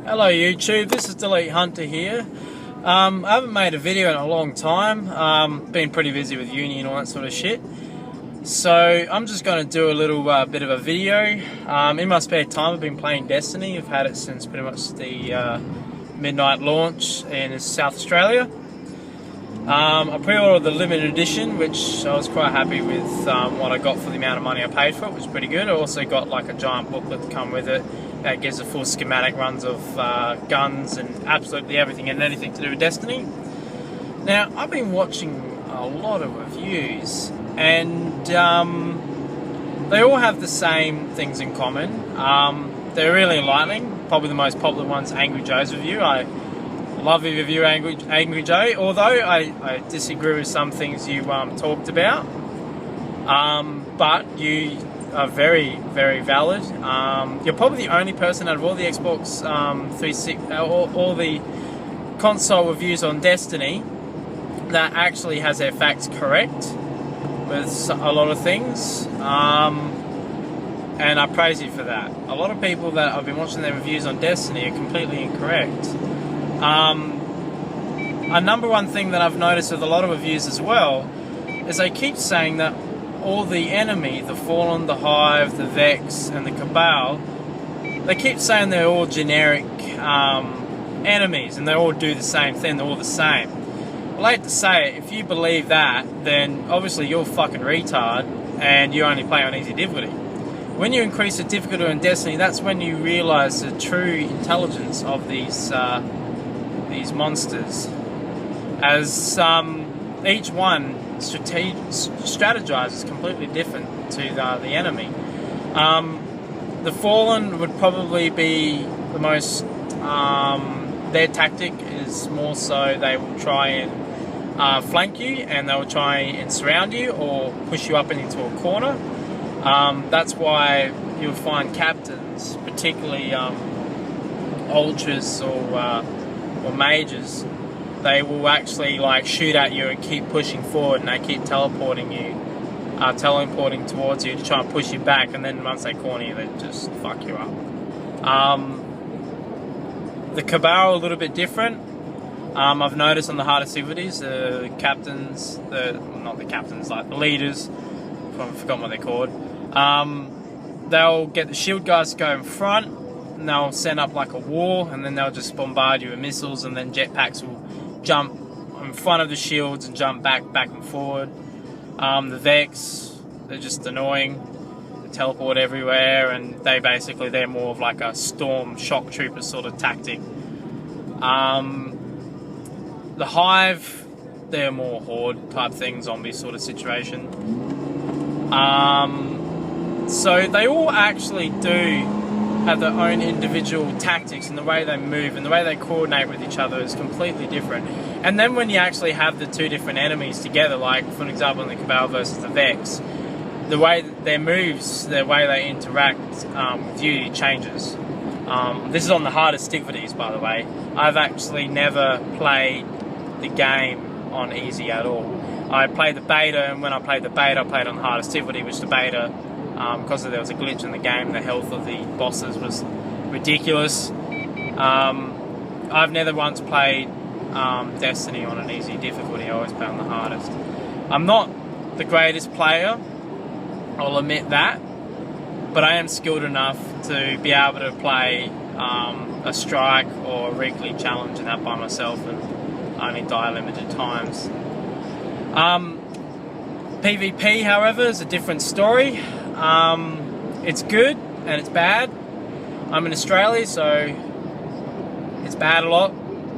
Hello YouTube, this is Delete Hunter here. I haven't made a video in a long time. Been pretty busy with uni and all that sort of shit. So I'm just going to do a little bit of a video. In my spare time I've been playing Destiny. I've had it since pretty much the midnight launch in South Australia. I pre-ordered the limited edition, which I was quite happy with what I got for the amount of money I paid for it. It was pretty good. I also got like a giant booklet to come with it that gives a full schematic runs of guns and absolutely everything and anything to do with Destiny. Now, I've been watching a lot of reviews and they all have the same things in common. They're really enlightening. Probably the most popular one's Angry Joe's review. I love your review, Angry Joe, although I disagree with some things you talked about. But you are very, very valid. You're probably the only person out of all the Xbox 360, all the console reviews on Destiny that actually has their facts correct with a lot of things. And I praise you for that. A lot of people that I've been watching their reviews on Destiny are completely incorrect. A number one thing that I've noticed with a lot of reviews as well is they keep saying that all the enemy, the Fallen, the Hive, the Vex, and the Cabal, they keep saying they're all generic enemies and they all do the same thing, they're all the same. Well, I hate to say it, if you believe that, then obviously you're a fucking retard and you only play on easy difficulty. When you increase the difficulty in Destiny, that's when you realise the true intelligence of these monsters. As each one strategizes completely different to the enemy. The Fallen would probably be the most, their tactic is more so they will try and flank you and they will try and surround you or push you up into a corner. That's why you'll find captains, particularly ultras or mages, they will actually like shoot at you and keep pushing forward, and they keep teleporting towards you to try and push you back, and then once they corner you, they just fuck you up. The Cabal are a little bit different. I've noticed on the hardest difficulties, the captains, not the captains, like the leaders, I've forgotten what they're called, they'll get the shield guys to go in front, and they'll send up like a wall, and then they'll just bombard you with missiles, and then jetpacks will jump in front of the shields and jump back and forward. The Vex, they're just annoying. They teleport everywhere, and they're more of like a storm shock trooper sort of tactic. The Hive, they're more horde type thing, zombie sort of situation. So they all actually do have their own individual tactics, and the way they move and the way they coordinate with each other is completely different. And then when you actually have the two different enemies together, like for example in the Cabal versus the Vex, the way their moves, the way they interact with you changes. This is on the hardest difficulties, by the way. I've actually never played the game on easy at all. I played the beta, and when I played the beta, I played on the hardest difficulty, which the beta, because there was a glitch in the game, the health of the bosses was ridiculous. I've never once played Destiny on an easy difficulty. I always play on the hardest. I'm not the greatest player, I'll admit that, but I am skilled enough to be able to play a strike or a weekly challenge and that by myself and only die limited times. PvP, however, is a different story. It's good and it's bad. I'm in Australia, so it's bad a lot,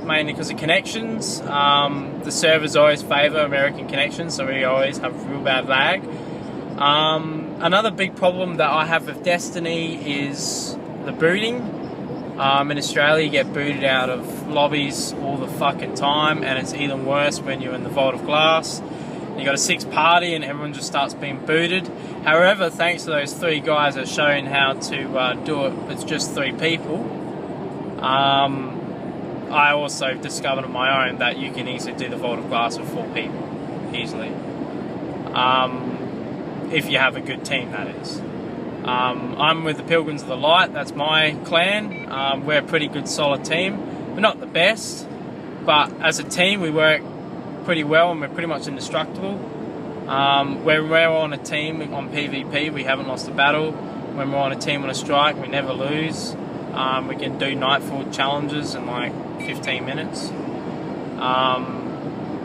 mainly because of connections. The servers always favour American connections, so we always have real bad lag. Another big problem that I have with Destiny is the booting. In Australia, you get booted out of lobbies all the fucking time, and it's even worse when you're in the Vault of Glass. You got a 6-party and everyone just starts being booted. However, thanks to those 3 guys that are showing how to do it with just 3 people, I also discovered on my own that you can easily do the Vault of Glass with 4 people, easily. If you have a good team, that is. I'm with the Pilgrims of the Light. That's my clan. We're a pretty good, solid team. We're not the best, but as a team, we work pretty well, and we're pretty much indestructible. When we're on a team on PvP, we haven't lost a battle. When we're on a team on a strike, we never lose. We can do Nightfall challenges in like 15 minutes.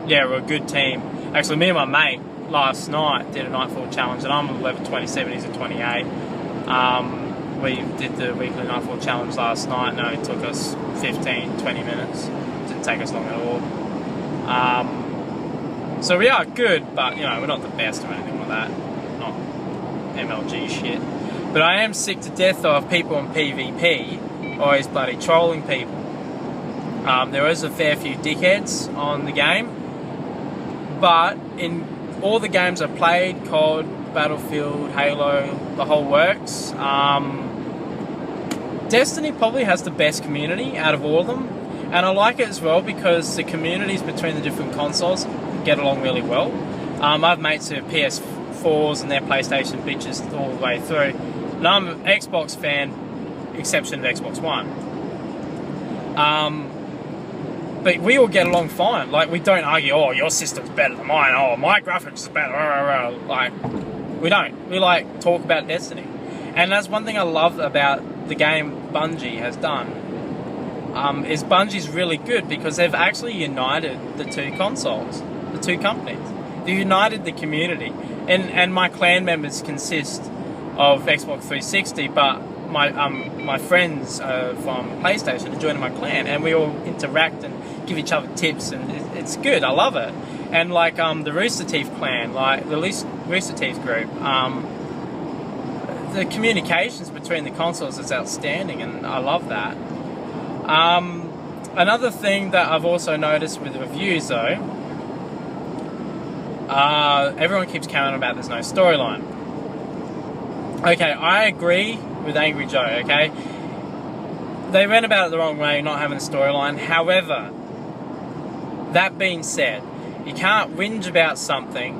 Yeah, we're a good team. Actually, me and my mate last night did a Nightfall challenge, and I'm a level 27, he's a 28. We did the weekly Nightfall challenge last night, and it only took us 15, 20 minutes. Didn't take us long at all. So we are good, but you know, we're not the best or anything like that. Not MLG shit. But I am sick to death of people in PvP always bloody trolling people. There is a fair few dickheads on the game, but in all the games I've played, COD, Battlefield, Halo, the whole works, Destiny probably has the best community out of all of them, and I like it as well because the communities between the different consoles get along really well. I have mates who have PS4s and their PlayStation bitches all the way through, and I'm an Xbox fan, exception of Xbox One. But we all get along fine. Like, we don't argue, oh, your system's better than mine, oh, my graphics is better, like, we don't. We, like, talk about Destiny. And that's one thing I love about the game Bungie has done, is Bungie's really good because they've actually united the two consoles, the two companies. They've united the community. And my clan members consist of Xbox 360, but my friends from PlayStation are joining my clan, and we all interact and give each other tips, and it's good. I love it. And like the Rooster Teeth clan, like the Rooster Teeth group, the communications between the consoles is outstanding, and I love that. Another thing that I've also noticed with reviews, though, everyone keeps carrying on about there's no storyline. Okay, I agree with Angry Joe, okay? They went about it the wrong way, not having a storyline. However, that being said, you can't whinge about something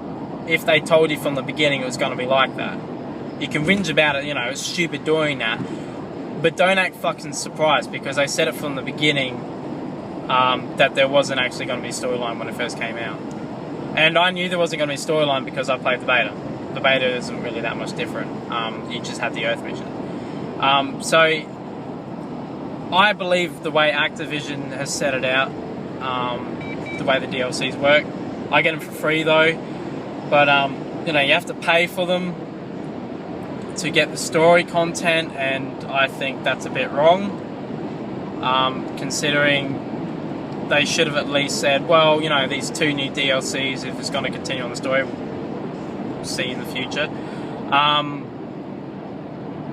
if they told you from the beginning it was going to be like that. You can whinge about it, you know, it's stupid doing that, but don't act fucking surprised because they said it from the beginning that there wasn't actually going to be a storyline when it first came out. And I knew there wasn't going to be a storyline because I played the beta. The beta isn't really that much different. You just have the Earth mission. So I believe the way Activision has set it out, the way the DLCs work. I get them for free though, but you know, you have to pay for them to get the story content, and I think that's a bit wrong, considering they should have at least said, well, you know, these 2 new DLCs, if it's going to continue on the story, we'll see in the future.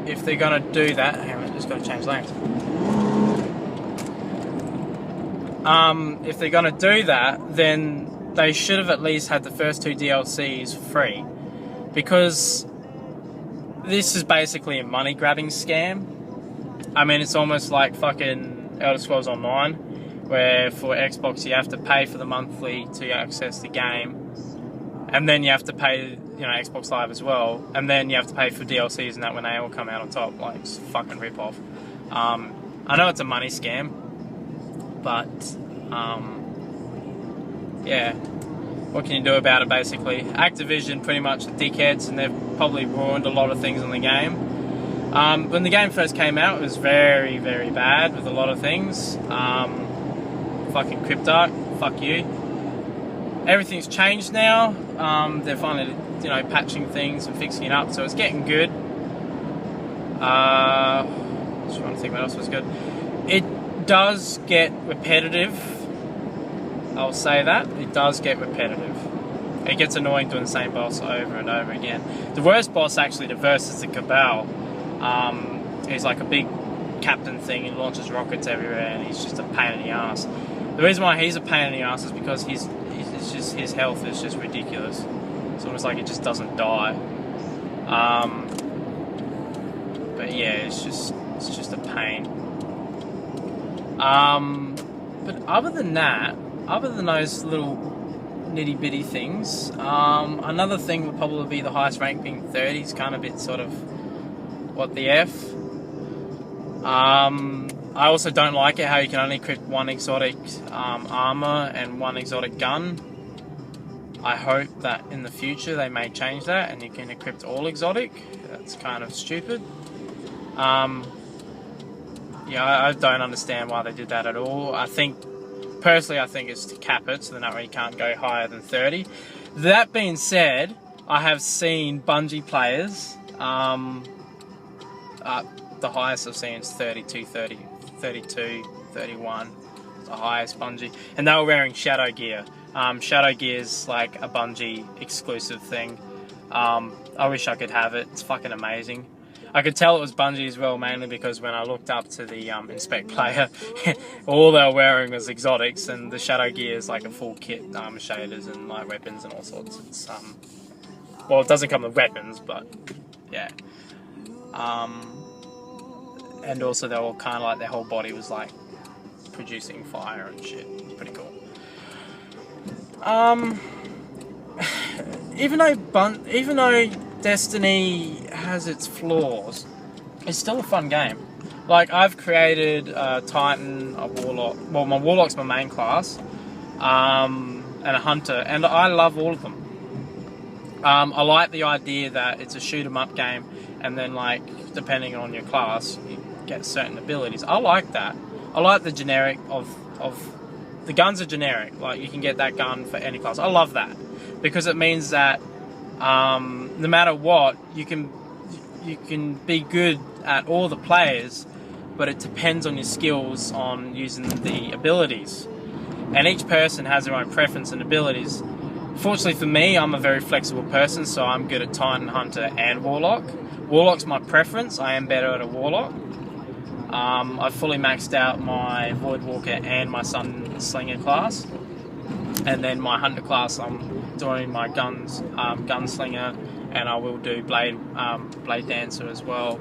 If they're going to do that, hang on, I've just got to change lanes. If they're going to do that, then they should have at least had the first 2 DLCs free, because this is basically a money grabbing scam. I mean, it's almost like fucking Elder Scrolls Online, where for Xbox you have to pay for the monthly to access the game, and then you have to pay, you know, Xbox Live as well, and then you have to pay for DLCs and that when they all come out on top. Like, it's a fucking rip-off. I know it's a money scam, but yeah, what can you do about it, basically? Activision pretty much are dickheads, and they've probably ruined a lot of things in the game. When the game first came out, it was very, very bad with a lot of things. Fucking Cryptark, fuck you. Everything's changed now. They're finally, you know, patching things and fixing it up, so it's getting good. Just trying to think what else was good. It does get repetitive. I'll say that. It does get repetitive. It gets annoying doing the same boss over and over again. The worst boss actually to verse is the Cabal. He's like a big captain thing, he launches rockets everywhere, and he's just a pain in the ass. The reason why he's a pain in the ass is because it's just his health is just ridiculous. It's almost like it just doesn't die. But yeah, it's just a pain. But other than that, other than those little nitty bitty things, another thing would probably be the highest rank being 30 is kind of a bit sort of What the F? I also don't like it how you can only equip one exotic armor and one exotic gun. I hope that in the future they may change that and you can equip all exotic. That's kind of stupid. Yeah, I don't understand why they did that at all. Personally, I think it's to cap it so that you can't go higher than 30. That being said, I have seen Bungie players, the highest I've seen is 32, 30, 32, 31, the highest Bungie, and they were wearing Shadow gear. Shadow gear is like a Bungie exclusive thing. I wish I could have it. It's fucking amazing. I could tell it was Bungie as well, mainly because when I looked up to the inspect player, all they were wearing was exotics, and the Shadow gear is like a full kit, shaders and light weapons and all sorts. It's well, it doesn't come with weapons, but yeah. And also they were kind of like their whole body was like producing fire and shit. It's pretty cool. Even though Destiny has its flaws, it's still a fun game. Like, I've created a Titan, a Warlock. Well, my Warlock's my main class, and a Hunter, and I love all of them. I like the idea that it's a shoot 'em up game, and then, like, depending on your class, you get certain abilities. I like that. I like the generic of the guns are generic. Like, you can get that gun for any class. I love that because it means that no matter what, you can be good at all the players, but it depends on your skills on using the abilities. And each person has their own preference and abilities. Fortunately for me, I'm a very flexible person, so I'm good at Titan, Hunter, and Warlock. Warlock's my preference. I am better at a Warlock. I've fully maxed out my Voidwalker and my Sunslinger class. And then my Hunter class, I'm doing my Gunslinger, and I will do Blade Dancer as well.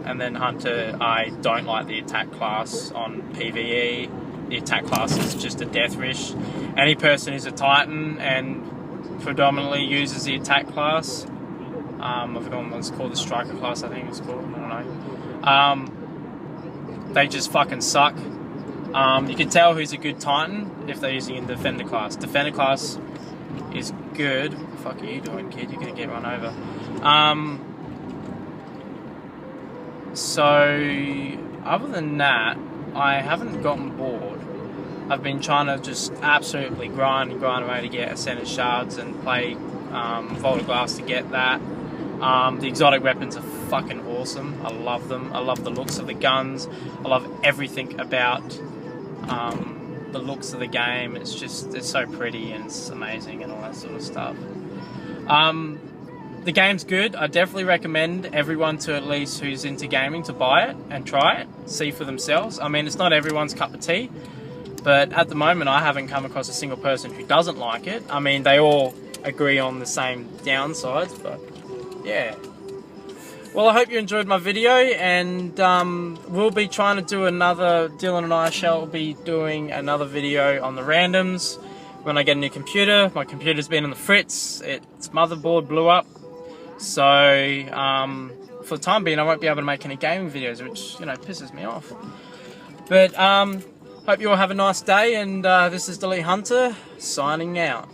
And then Hunter, I don't like the attack class on PvE. The attack class is just a death wish. Any person who's a Titan and predominantly uses the attack class, I've forgotten what it's called, the Striker class I think it's called, I don't know. They just fucking suck. You can tell who's a good Titan if they're using a Defender class. Defender class is good. What the fuck are you doing, kid? You're gonna get run over. So, other than that, I haven't gotten bored. I've been trying to just absolutely grind away to get Ascended Shards and play Vault of Glass to get that. The exotic weapons are fucking awesome. I love them. I love the looks of the guns. I love everything about the looks of the game. It's so pretty and it's amazing and all that sort of stuff. The game's good. I definitely recommend everyone to, at least who's into gaming, to buy it and try it, see for themselves. I mean, it's not everyone's cup of tea, but at the moment I haven't come across a single person who doesn't like it. I mean, they all agree on the same downsides, but yeah. Well, I hope you enjoyed my video, and we'll be trying to do another, Dylan and I shall be doing another video on the randoms when I get a new computer. My computer's been on the fritz, its motherboard blew up, so for the time being I won't be able to make any gaming videos, which, you know, pisses me off. But hope you all have a nice day, and this is Delete Hunter, signing out.